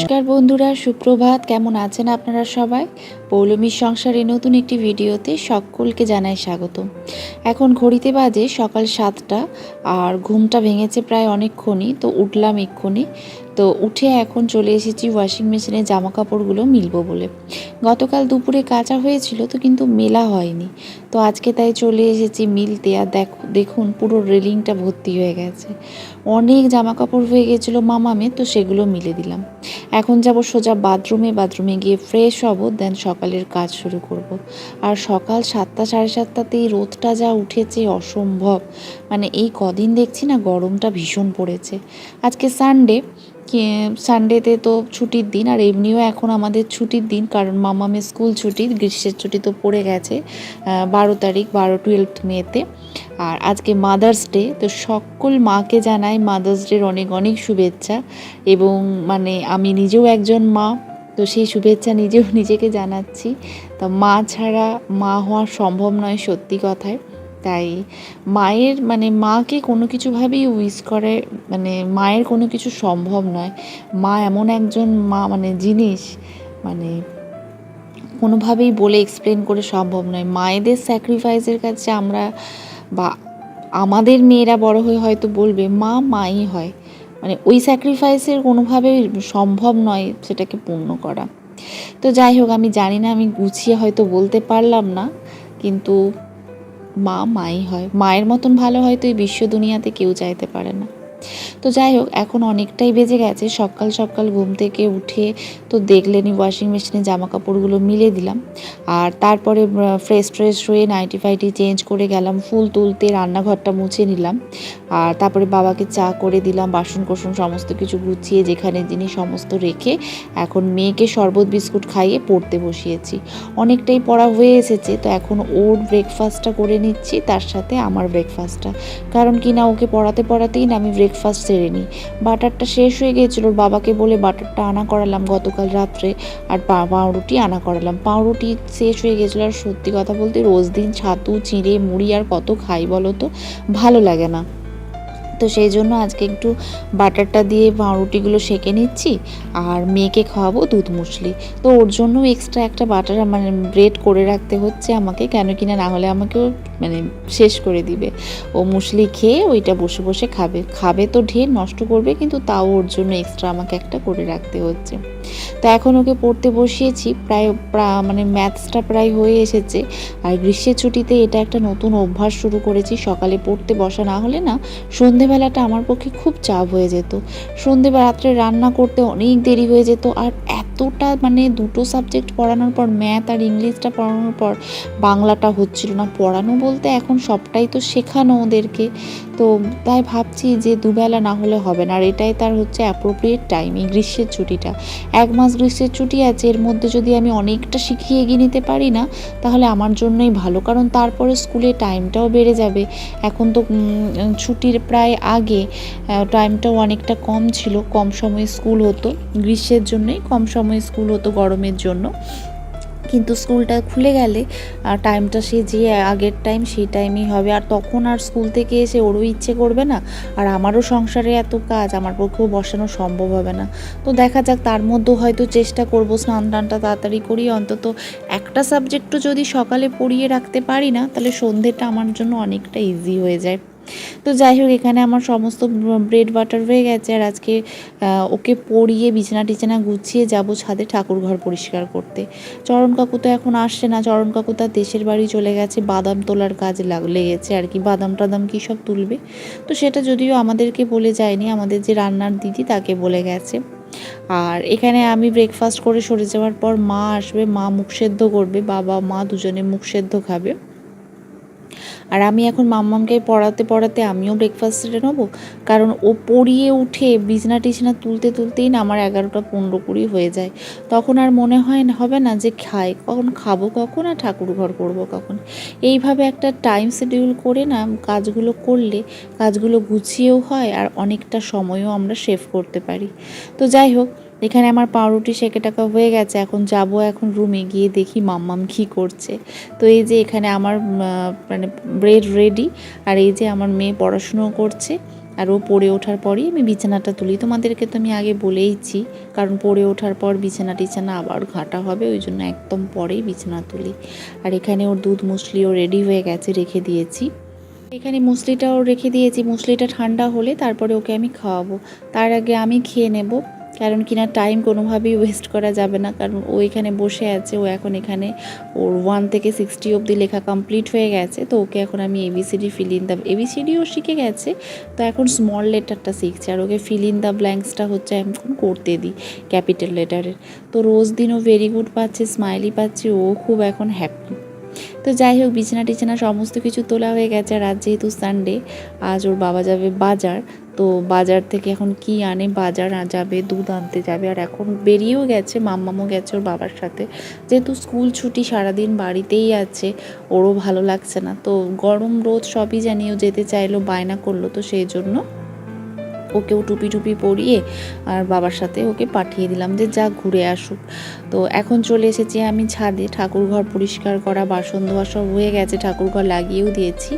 নমস্কার বন্ধুরা, সুপ্রভাত। কেমন আছেন আপনারা সবাই? পৌলমীর সংসারে নতুন একটি ভিডিওতে সকলকে জানাই স্বাগত। এখন ঘড়িতে বাজে সকাল 7টা, আর ঘুমটা ভেঙেছে প্রায় অনেকক্ষণই, তো উঠলাম এক্ষুনি। তো উঠে এখন চলে এসেছি ওয়াশিং মেশিনে জামা কাপড়গুলো মিলবো বলে। গতকাল দুপুরে কাচা হয়েছিল, তো কিন্তু মেলা হয়নি, তো আজকে তাই চলে এসেছি মিলতে। আর দেখুন পুরো রেলিংটা ভর্তি হয়ে গেছে। অনেক জামা কাপড় হয়ে গেছিলো মামামে, তো সেগুলো মিলে দিলাম। এখন যাব সোজা বাথরুমে গিয়ে ফ্রেশ হব, দেন সকালের কাজ শুরু করব। আর সকাল 7টা সাড়ে 7টাতেই রোদটা যা উঠেছে অসম্ভব। মানে এই কদিন দেখছি না গরমটা ভীষণ পড়েছে। আজকে সানডেতে তো ছুটির দিন, আর এমনিও এখন আমাদের ছুটির দিন, কারণ মামামের স্কুল ছুটি, গ্রীষ্মের ছুটি তো পড়ে গেছে 12 তারিখ, 12 মেতে। আর আজকে মাদার্স ডে, তো সকল মাকে জানাই মাদার্স ডের অনেক অনেক শুভেচ্ছা। এবং মানে আমি নিজেও একজন মা, তো সেই শুভেচ্ছা নিজেকে জানাচ্ছি। তা মা ছাড়া মা হওয়া সম্ভব নয়, সত্যি কথায়। তাই মাকে কোনো কিছুভাবেই উইশ করে, মায়ের কোনো কিছু সম্ভব নয়। মা এমন একজন জিনিস, কোনোভাবেই বলে এক্সপ্লেন করে সম্ভব নয়। মায়েদের স্যাক্রিফাইসের কাছে আমরা বা আমাদের মেয়েরা বড় হয়ে হয়তো বলবে মাই হয়। ওই স্যাক্রিফাইসের কোনোভাবে সম্ভব নয় সেটাকে পূর্ণ করা। তো যাই হোক, আমি জানি না, আমি গুছিয়ে হয়তো বলতে পারলাম না, কিন্তু মাই হয়। মায়ের মতন ভালো হয়তো এই বিশ্ব দুনিয়াতে কেউ চাইতে পারে না। তো যাই হোক, এখন অনেকটাই বেজে গেছে। সকাল ঘুম থেকে উঠে তো দেখলেনই ওয়াশিং মেশিনে জামা কাপড়গুলো মিলে দিলাম। আর তারপরে ফ্রেশ হয়ে নাইটি চেঞ্জ করে গেলাম ফুল তুলতে, রান্নাঘরটা মুছে নিলাম। আর তারপরে বাবাকে চা করে দিলাম, বাসন কোসন সমস্ত কিছু গুছিয়ে যেখানে জিনিস সমস্ত রেখে এখন মেয়েকে শরবত বিস্কুট খাইয়ে পড়তে বসিয়েছি। অনেকটাই পড়া হয়ে এসেছে, তো এখন ওর ব্রেকফাস্টটা করে নিচ্ছি, তার সাথে আমার ব্রেকফাস্টটা। কারণ কি না, ওকে পড়াতেই না আমি ব্রেকফাস্ট সেরে নিই। বাটারটা শেষ হয়ে গিয়েছিল, বাবাকে বলে বাটারটা আনা করালাম গতকাল রাত্রে। আর পাউরুটি আনা করালাম। পাউরুটি শেষ হয়ে গেছিলো, আর সত্যি কথা বলতে রোজ দিন ছাতু চিঁড়ে মুড়ি আর কত খাই বলো তো, ভালো লাগে না। তো সেই জন্য আজকে একটু বাটারটা দিয়ে পাউরুটিগুলো সেঁকে নিচ্ছি। আর মেয়েকে খাওয়াবো দুধ মুসলি, তো ওর জন্য এক্সট্রা একটা বাটার ব্রেড করে রাখতে হচ্ছে আমাকে, কেন কিনা না হলে আমাকেও শেষ করে দিবে। ও মুসলি খেয়ে ওইটা বসে বসে খাবে তো ঢের নষ্ট করবে, কিন্তু তাও ওর জন্য এক্সট্রা আমাকে একটা করে রাখতে হচ্ছে। তো এখন ওকে পড়তে বসিয়েছি, প্রায় ম্যাথসটা প্রায় হয়ে এসেছে। আর গ্রীষ্মের ছুটিতে এটা একটা নতুন অভ্যাস শুরু করেছি, সকালে পড়তে বসা না হলে না সন্ধেবেলাটা আমার পক্ষে খুব চাপ হয়ে যেত। রাত্রে রান্না করতে অনেক দেরি হয়ে যেত। আর এতটা দুটো সাবজেক্ট পড়ানোর পর, ম্যাথ আর ইংলিশটা পড়ানোর পর বাংলাটা হচ্ছিল না। পড়ানো বলতে এখন সবটাই তো শেখানো ওদেরকে, তো তাই ভাবছি যে দুবেলা না হলে হবে না। আর এটাই তার হচ্ছে অ্যাপ্রোপ্রিয়েট টাইম, এই গ্রীষ্মের ছুটিটা। 1 মাস গ্রীষ্মের ছুটি আছে, এর মধ্যে যদি আমি অনেকটা শিখিয়ে এগিয়ে নিতে পারি না, তাহলে আমার জন্যই ভালো। কারণ তারপরে স্কুলে টাইমটাও বেড়ে যাবে। এখন তো ছুটির প্রায় আগে টাইমটাও অনেকটা কম ছিল, কম সময়ে স্কুল হতো। গ্রীষ্মের জন্যই কম সময়ে স্কুল হতো, গরমের জন্য। কিন্তু স্কুলটা খুলে গেলে টাইমটা সে যে আগের টাইম সেই টাইমেই হবে। আর তখন আর স্কুল থেকে এসে ওরও ইচ্ছে করবে না, আর আমারও সংসারে এত কাজ, আমার পক্ষেও বসানো সম্ভব হবে না। তো দেখা যাক, তার মধ্যেও হয়তো চেষ্টা করব স্নান টানটা তাড়াতাড়ি করি, অন্তত একটা সাবজেক্টও যদি সকালে পড়িয়ে রাখতে পারি না, তাহলে সন্ধ্যেটা আমার জন্য অনেকটা ইজি হয়ে যায়। তো যাই হোক, এখানে আমার সমস্ত ব্রেড বাটার হয়ে গেছে। আর আজকে ওকে পড়িয়ে বিছানা গুছিয়ে যাব ছাদে ঠাকুর ঘর পরিষ্কার করতে। চরণ কাকু তো এখন আসছে না, চরণ কাকু তার দেশের বাড়ি চলে গেছে, বাদাম তোলার কাজে লেগেছে আর কি। বাদাম টাদাম কী সব তুলবে, তো সেটা যদিও আমাদেরকে বলে যায়নি, আমাদের যে রান্নার দিদি তাকে বলে গেছে। আর এখানে আমি ব্রেকফাস্ট করে সরে যাওয়ার পর মা আসবে, মা মুখ সেদ্ধ করবে, বাবা মা দুজনে মুখ সেদ্ধ খাবে। আর আমি এখন মাম্মামকে পড়াতে আমিও ব্রেকফাস্ট সেরে নেবো, কারণ ও পড়িয়ে উঠে বিছনা তুলতেই না আমার 11টা 15-20 হয়ে যায়। তখন আর মনে হবে না যে খাবো কখন আর ঠাকুর ঘর করবো কখন। এইভাবে একটা টাইম শিডিউল করে না কাজগুলো করলে কাজগুলো গুছিয়েও হয়, আর অনেকটা সময়ও আমরা সেভ করতে পারি। তো যাই হোক, এখানে আমার পাউরুটি সেঁকে টাকা হয়ে গেছে। এখন রুমে গিয়ে দেখি মাম্মাম কী করছে। তো এই যে এখানে আমার ব্রেড রেডি, আর এই যে আমার মেয়ে পড়াশুনো করছে। আর ও পড়ে ওঠার পরই আমি বিছানাটা তুলি। তোমাদেরকে তো আমি আগে বলেইছি, কারণ পড়ে ওঠার পর বিছানা টিছানা আবার ঘাঁটা হবে, ওই জন্য একদম পরেই বিছানা তুলি। আর এখানে ওর দুধ মুসলিও রেডি হয়ে গেছে, রেখে দিয়েছি। এখানে মুসলিটাও রেখে দিয়েছি, মুসলিটা ঠান্ডা হলে তারপরে ওকে আমি খাওয়াবো। তার আগে আমি খেয়ে নেব, কারণ কিনা টাইম কোনোভাবেই ওয়েস্ট করা যাবে না, কারণ ও এখানে বসে আছে। ও এখন এখানে ওর 1 থেকে 60 অবধি লেখা কমপ্লিট হয়ে গেছে। তো ওকে এখন আমি এবিসিডি ফিল ইন দ্য এবিসিডিও শিখে গেছে, তো এখন স্মল লেটারটা শিখছে। আর ওকে ফিল ইন দ্য ব্ল্যাঙ্কসটা হচ্ছে এখন করতে দিই ক্যাপিটাল লেটারের। তো রোজ দিন ও ভেরি গুড পাচ্ছে, স্মাইলি পাচ্ছে, ও খুব এখন হ্যাপি। তো যাই হোক, বিছানা টিছানা সমস্ত কিছু তোলা হয়ে গেছে। আর আজ যেহেতু সানডে, আজ ওর বাবা যাবে বাজার। তো বাজার থেকে এখন কি আনে, বাজার যাবে, দুধ আনতে যাবে। আর এখন বেরিয়েও গেছে, মাম্মামও গেছে ওর বাবার সাথে, যেহেতু স্কুল ছুটি, সারাদিন বাড়িতেই আছে, ওরও ভালো লাগছে না। তো গরম রোদ সবই জানি, ও যেতে চাইলো, বায়না করলো, তো সেই জন্য ওকেও টুপি টুপি পরিয়ে আর বাবার সাথে ওকে পাঠিয়ে দিলাম যে যা ঘুরে আসুক। তো এখন চলে এসেছি আমি ছাদে, ঠাকুরঘর পরিষ্কার করা, বাসন ধোয়া সব হয়ে গেছে, ঠাকুরঘর লাগিয়েও দিয়েছি।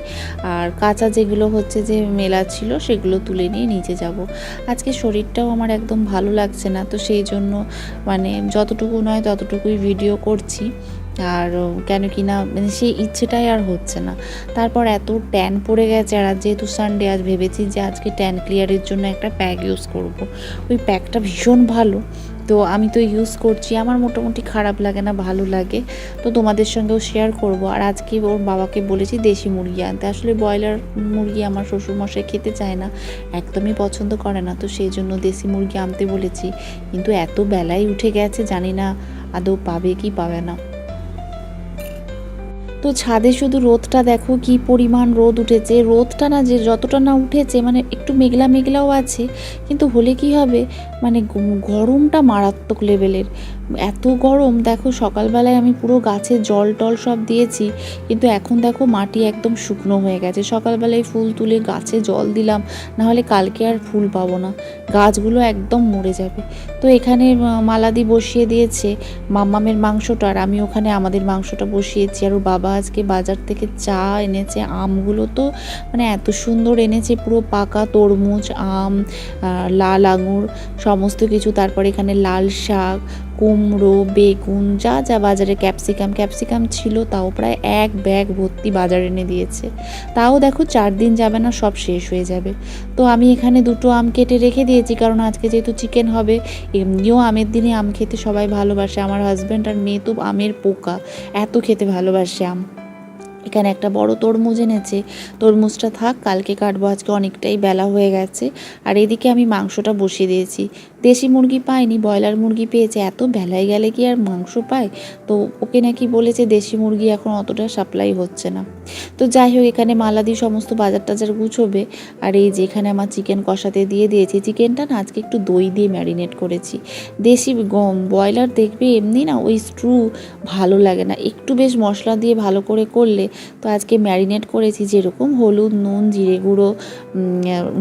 আর কাঁচা যেগুলো হচ্ছে যে মেলা ছিল সেগুলো তুলে নিয়ে নিচে যাব। আজকে শরীরটাও আমার একদম ভালো লাগছে না, তো সেই জন্য মানে যতটুকু নয় ততটুকুই ভিডিও করছি। আর কেন কি না মানে সেই ইচ্ছেটাই আর হচ্ছে না। তারপর এত ট্যান পড়ে গেছে, আর যেহেতু সানডে, আজ ভেবেছি যে আজকে ট্যান ক্লিয়ারের জন্য একটা প্যাক ইউজ করব। ওই প্যাকটা ভীষণ ভালো, তো আমি তো ইউজ করছি, আমার মোটামুটি খারাপ লাগে না, ভালো লাগে। তো তোমাদের সঙ্গেও শেয়ার করব। আর আজকে ওর বাবাকে বলেছি দেশি মুরগি আনতে। আসলে ব্রয়লার মুরগি আমার শ্বশুরমশাই খেতে চায় না, একদমই পছন্দ করে না, তো সেই জন্য দেশি মুরগি আনতে বলেছি। কিন্তু এত বেলায় উঠে গেছে, জানি না আদৌ পাবে কি পাবে না। তো ছাদে শুধু রোদটা দেখো কি পরিমাণ রোদ উঠেছে। রোদটা না যে যতটা না উঠেছে, মানে একটু মেঘলা মেঘলাও আছে, কিন্তু হলে কি হবে, মানে গরমটা মারাত্মক লেভেলের। এত গরম, দেখো সকালবেলায় আমি পুরো গাছে জল টল সব দিয়েছি, কিন্তু এখন দেখো মাটি একদম শুকনো হয়ে গেছে। সকালবেলায় ফুল তুলে গাছে জল দিলাম, নাহলে কালকে আর ফুল পাবো না, গাছগুলো একদম মরে যাবে। তো এখানে মালাদি বসিয়ে দিয়েছে মাম্মামের মাংসটা, আর আমি ওখানে আমাদের মাংসটা বসিয়েছি। আর ওর বাবা আজকে বাজার থেকে চা এনেছে, আমগুলো তো মানে এত সুন্দর এনেছে, পুরো পাকা তরমুজ, আম, লাল আঙুর, সমস্ত কিছু। তারপর এখানে লাল শাক, কুমড়ো, বেগুন, যা যা বাজারে, ক্যাপসিকাম ছিল তাও প্রায় 1 ব্যাগ ভর্তি বাজার এনে দিয়েছে। তাও দেখো 4 দিন যাবে না, সব শেষ হয়ে যাবে। তো আমি এখানে 2টো আম কেটে রেখে দিয়েছি, কারণ আজকে যেহেতু চিকেন হবে। এমনিও আমের দিনে আম খেতে সবাই ভালোবাসে, আমার হাজব্যান্ড আর মেয়ে তো আমের পোকা, এত খেতে ভালোবাসে আম। এখানে একটা বড় তরমুজ এনেছে, তরমুজটা থাক, কালকে কাটবো, আজকে অনেকটাই বেলা হয়ে গেছে। আর এদিকে আমি মাংসটা বসিয়ে দিয়েছি। দেশি মুরগি পাইনি, ব্রয়লার মুরগি পেয়েছে। এত বেলায় গেলে কি আর মাংস পায়? তো ওকে নাকি বলেছে দেশি মুরগি এখন অতটা সাপ্লাই হচ্ছে না। তো যাই হোক, এখানে মালাদি সমস্ত বাজার টাজার গুছোবে। আর এই যে এখানে আমার চিকেন কষাতে দিয়ে দিয়েছি। চিকেনটা না আজকে একটু দই দিয়ে ম্যারিনেট করেছি। দেশি ব্রয়লার দেখবে এমনি না ওই স্ট্রু ভালো লাগে না, একটু বেশ মশলা দিয়ে ভালো করে করলে। তো আজকে ম্যারিনেট করেছি, যেরকম হলুদ, নুন, জিরে গুঁড়ো,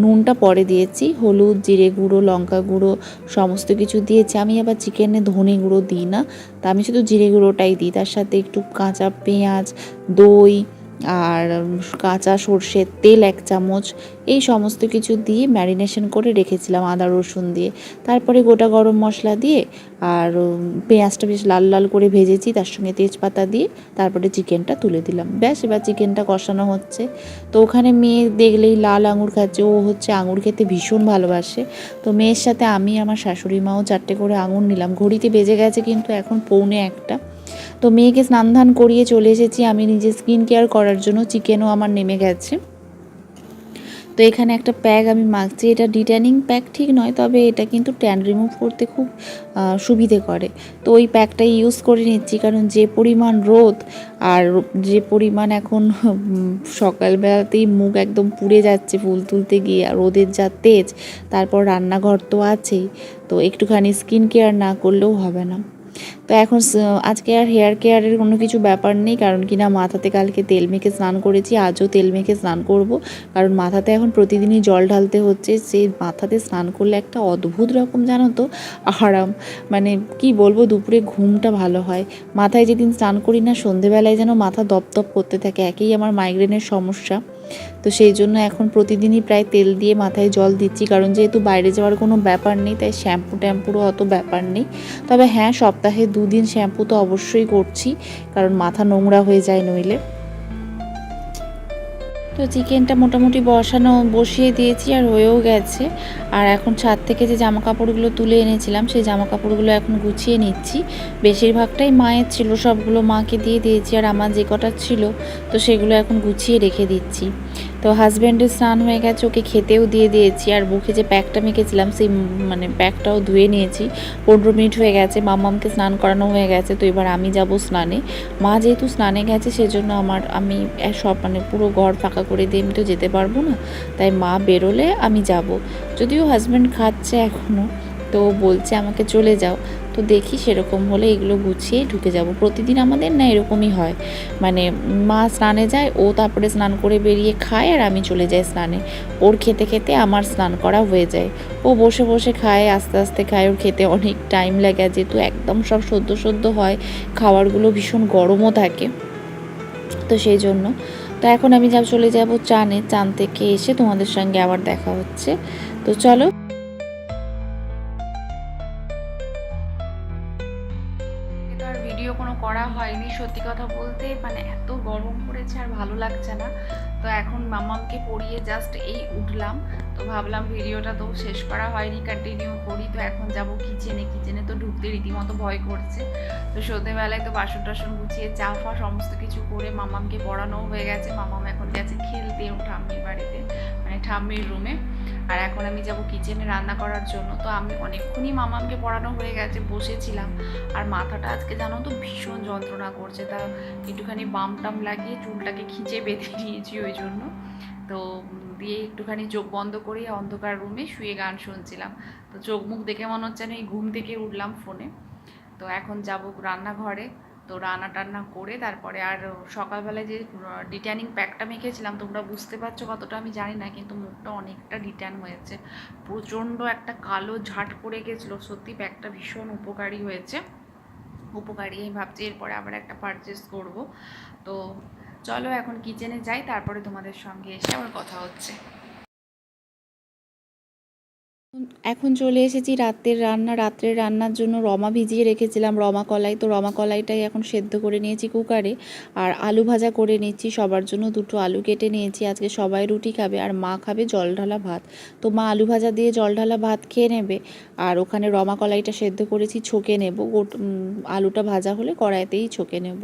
নুনটা পরে দিয়েছি, হলুদ, জিরে গুঁড়ো, লঙ্কা গুঁড়ো সমস্ত কিছু দিয়েছি। আমি আবার চিকেনে ধনে গুঁড়ো দিই না, তা আমি শুধু জিরে গুঁড়োটাই দিই। তার সাথে একটু কাঁচা পেঁয়াজ, দই আর কাঁচা সর্ষের তেল 1 চামচ, এই সমস্ত কিছু দিয়ে ম্যারিনেশন করে রেখেছিলাম আদা রসুন দিয়ে। তারপরে গোটা গরম মশলা দিয়ে আর পেঁয়াজটা বেশ লাল লাল করে ভেজেছি, তার সঙ্গে তেজপাতা দিয়ে তারপরে চিকেনটা তুলে দিলাম। ব্যাস, এবার চিকেনটা কষানো হচ্ছে। তো ওখানে মেয়ে দেখলেই লাল আঙুর খাচ্ছে, ও হচ্ছে আঙুর খেতে ভীষণ ভালোবাসে। তো মেয়ের সাথে আমি, আমার শাশুড়ি মাও 4টে করে আঙুর নিলাম। ঘড়িতে বেজে গেছে কিন্তু এখন 1:45। তো মেয়েকে স্নান ধান করিয়ে চলে এসেছি আমি নিজে স্কিন কেয়ার করার জন্য। চিকেনও আমার নেমে গেছে। তো এখানে একটা প্যাক আমি মাখছি, এটা ডিট্যানিং প্যাক ঠিক নয়, তবে এটা কিন্তু ট্যান রিমুভ করতে খুব সুবিধে করে। তো ওই প্যাকটাই ইউজ করে নিচ্ছি, কারণ যে পরিমাণ রোদ আর যে পরিমাণ এখন সকালবেলাতেই মুখ একদম পুড়ে যাচ্ছে ফুল তুলতে গিয়ে, আর রোদের যা তেজ, তারপর রান্নাঘর তো আছেই, তো একটুখানি স্কিন কেয়ার না করলেও হবে না। তো এখন আজকে আর হেয়ার কেয়ারের কোনো কিছু ব্যাপার নেই, কারণ কিনা মাথাতে কালকে তেল মেখে স্নান করেছি, আজও তেল মেখে স্নান করব। কারণ মাথাতে এখন প্রতিদিনই জল ঢালতে হচ্ছে। সেই মাথাতে স্নান করলে একটা অদ্ভুত রকম, জানো তো, আরাম, মানে কি বলবো, দুপুরে ঘুমটা ভালো হয়। মাথায় যেদিন স্নান করি না, সন্ধেবেলায় যেন মাথা দপদপ করতে থাকে। একেই আমার মাইগ্রেনের সমস্যা, তো সেই জন্য এখন প্রতিদিনই প্রায় তেল দিয়ে মাথায় জল দিচ্ছি, কারণ যেহেতু বাইরে যাওয়ার কোনো ব্যাপার নেই তাই শ্যাম্পু ট্যাম্পুরও অত ব্যাপার নেই। তবে হ্যাঁ, সপ্তাহে 2 দিন শ্যাম্পু তো অবশ্যই করছি, কারণ মাথা নোংরা হয়ে যায় নইলে। তো চিকেনটা মোটামুটি বসিয়ে দিয়েছি আর হয়েও গেছে। আর এখন ছাদ থেকে যে জামা কাপড়গুলো তুলে এনেছিলাম সেই জামা কাপড়গুলো এখন গুছিয়ে নিচ্ছি। বেশিরভাগটাই মায়ের ছিল, সবগুলো মাকে দিয়ে দিয়েছি, আর আমার যে কটা ছিল তো সেগুলো এখন গুছিয়ে রেখে দিচ্ছি। তো হাজব্যান্ডের স্নান হয়ে গেছে, ওকে খেতেও দিয়ে দিয়েছি, আর মুখে যে প্যাকটা মেখেছিলাম সেই প্যাকটাও ধুয়ে নিয়েছি। 15 মিনিট হয়ে গেছে, মাম্মামকে স্নান করানো হয়ে গেছে। তো এবার আমি যাব স্নানে। মা যেহেতু স্নানে গেছে সেজন্য আমি সব পুরো ঘর ফাঁকা করে দিয়ে আমি তো যেতে পারবো না, তাই মা বেরোলে আমি যাব। যদিও হাজব্যান্ড খাচ্ছে এখনও, তো বলছে আমাকে চলে যাও। তো দেখি সেরকম হলে এগুলো গুছিয়ে ঢুকে যাব। প্রতিদিন আমাদের না এরকমই হয়, মা স্নানে যায়, ও তারপরে স্নান করে বেরিয়ে খায় আর আমি চলে যাই স্নানে। ওর খেতে খেতে আমার স্নান করা হয়ে যায়। ও বসে বসে খায়, আস্তে আস্তে খায়, ওর খেতে অনেক টাইম লাগে, যেহেতু একদম সব সদ্য হয়, খাবারগুলো ভীষণ গরমও থাকে, তো সেই জন্য। তো এখন আমি চলে যাব চান থেকে এসে তোমাদের সঙ্গে আবার দেখা হচ্ছে। তো চলো। আর ভিডিও কোনো করা হয়নি, সত্যি কথা বলতে এত গরম পড়েছে আর ভালো লাগছে না। তো এখন মামামকে পড়িয়ে জাস্ট এই উঠলাম, তো ভাবলাম ভিডিওটা তো শেষ করা হয়নি, কন্টিনিউ করি। তো এখন যাব কিচেনে তো ঢুকতে রীতিমতো ভয় করছে। তো সন্ধ্যেবেলায় তো বাসন টাসন গুছিয়ে চা ফা সমস্ত কিছু করে মামামকে পড়ানোও হয়ে গেছে। মামাম এখন গেছে খেলতে ও ঠাম্মির বাড়িতে, ঠাম্মির রুমে। আর এখন আমি যাব কিচেনে রান্না করার জন্য। তো আমি অনেকক্ষণই মামামকে পড়ানো হয়ে গেছে, বসেছিলাম। আর মাথাটা আজকে জানো তো ভীষণ যন্ত্রণা করছে, তা একটুখানি বাম টাম লাগিয়ে চুলটাকে খিঁচে বেঁধে নিয়েছি ওই জন্য। তো দিয়ে একটুখানি চোখ বন্ধ করে অন্ধকার রুমে শুয়ে গান শুনছিলাম। তো চোখ মুখ দেখে মনে হচ্ছে না এই ঘুম থেকে উঠলাম ফোনে। তো এখন যাব রান্নাঘরে, তো রান্না টান্না করে তারপরে আর সকালবেলায় যে ডিট্যানিং প্যাকটা মেখেছিলাম, তোমরা বুঝতে পারছো কতটা আমি জানি না, কিন্তু মুখটা অনেকটা ডিট্যান হয়েছে, প্রচণ্ড একটা কালো ঝাট পড়ে গেছিলো। সত্যি প্যাকটা ভীষণ উপকারী হয়েছে, উপকারী। আমি ভাবছি এরপরে আবার একটা পারচেস করব। তো চলো এখন কিচেনে যাই, তারপরে তোমাদের সঙ্গে এসে আবার কথা হচ্ছে। এখন চলে এসেছি রাত্রের রান্নার জন্য রমা ভিজিয়ে রেখেছিলাম, রমা কলাই। তো রমা কলাইটাই এখন সেদ্ধ করে নিয়েছি কুকারে, আর আলু ভাজা করে নিচ্ছি। সবার জন্য 2টো আলু কেটে নিয়েছি, আজকে সবাই রুটি খাবে আর মা খাবে জল ঢালা ভাত। তো মা আলু ভাজা দিয়ে জল ঢালা ভাত খেয়ে নেবে, আর ওখানে রমা কলাইটা সেদ্ধ করেছি ছোকে নেব। আলুটা ভাজা হলে কড়াইতেই ছোকে নেব।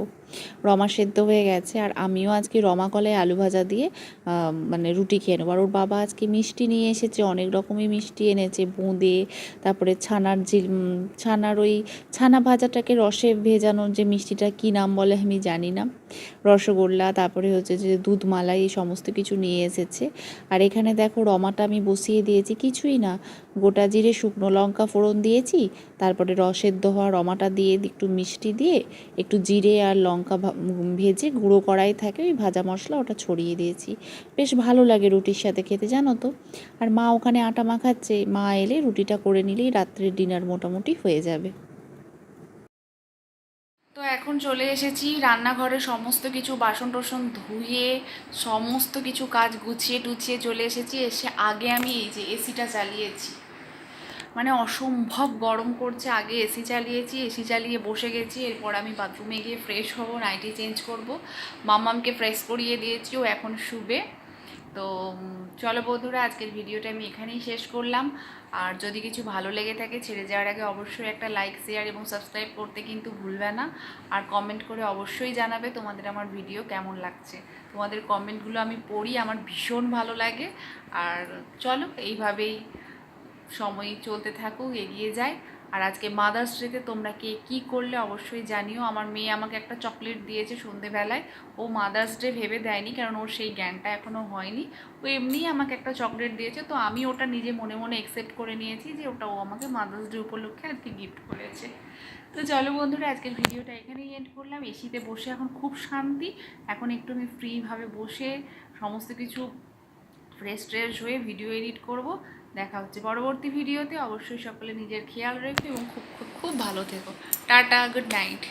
রমা সেদ্ধ হয়ে গেছে, আর আমিও আজকে রমা কলাই আলু ভাজা দিয়ে রুটি খেয়ে নেবো। আর ওর বাবা আজকে মিষ্টি নিয়ে এসেছে, অনেক রকমই মিষ্টি এনেছে, বোঁদে, তারপরে ছানার ওই ছানা ভাজাটাকে রসে ভেজানোর যে মিষ্টিটা, কী নাম বলে আমি জানি না, রসগোল্লা, তারপরে হচ্ছে যে দুধ মালাই, এই সমস্ত কিছু নিয়ে এসেছে। আর এখানে দেখো রমাটা আমি বসিয়ে দিয়েছি, কিছুই না, গোটা জিরে শুকনো লঙ্কা ফোড়ন দিয়েছি, তারপরে সেদ্ধ হওয়া রমাটা দিয়ে একটু মিষ্টি দিয়ে একটু জিরে আর লঙ্কা ভেজে গুঁড়ো কড়াই থাকে ওই ভাজা মশলা, ওটা ছড়িয়ে দিয়েছি। বেশ ভালো লাগে রুটির সাথে খেতে, জানো তো। আর মা ওখানে আটা মাখাচ্ছে, মা এলে রুটিটা করে নিলেই রাত্রের ডিনার মোটামুটি হয়ে যাবে। তো এখন চলে এসেছি রান্নাঘরে, সমস্ত কিছু বাসন টাসন ধুয়ে সমস্ত কিছু কাজ গুছিয়ে টুছিয়ে চলে এসেছি। এসে আগে আমি এই যে এসিটা চালিয়েছি, অসম্ভব গরম করছে। আগে এসি চালিয়ে বসে গেছি। এরপর আমি বাথরুমে গিয়ে ফ্রেশ হব, নাইটি চেঞ্জ করব, মাম্মামকে ফ্রেশ করিয়ে দিয়েছি, ও এখন শুবে। তো চলো বন্ধুরা, আজকের ভিডিওটা আমি এখানেই শেষ করলাম। আর যদি কিছু ভালো লেগে থাকে, ছেড়ে যাওয়ার আগে অবশ্যই একটা লাইক, শেয়ার এবং সাবস্ক্রাইব করতে কিন্তু ভুলবে না। আর কমেন্ট করে অবশ্যই জানাবে তোমাদের আমার ভিডিও কেমন লাগছে। তোমাদের কমেন্টগুলো আমি পড়ি, আমার ভীষণ ভালো লাগে। আর চলো এইভাবেই সময় চলতে থাকুক, এগিয়ে যায়। আর আজকে মাদার্স ডেতে তোমরা কে কী করলে অবশ্যই জানিও। আমার মেয়ে আমাকে একটা চকলেট দিয়েছে সন্ধেবেলায়, ও মাদার্স ডে ভেবে দেয়নি, কারণ ওর সেই জ্ঞানটা এখনও হয়নি। ও এমনিই আমাকে একটা চকলেট দিয়েছে, তো আমি ওটা নিজে মনে মনে অ্যাকসেপ্ট করে নিয়েছি যে ওটা ও আমাকে মাদার্স ডে উপলক্ষে আজকে গিফট করেছে। তো চলো বন্ধুরা, আজকের ভিডিওটা এখানেই এন্ড করলাম। এসিতে বসে এখন খুব শান্তি, এখন একটু আমি ফ্রিভাবে বসে সমস্ত কিছু ফ্রেশ হয়ে ভিডিও এডিট করব। দেখা হচ্ছে পরবর্তী ভিডিওতে। অবশ্যই সকলে নিজের খেয়াল রেখো এবং খুব খুব খুব ভালো থেকো। Tata, good night.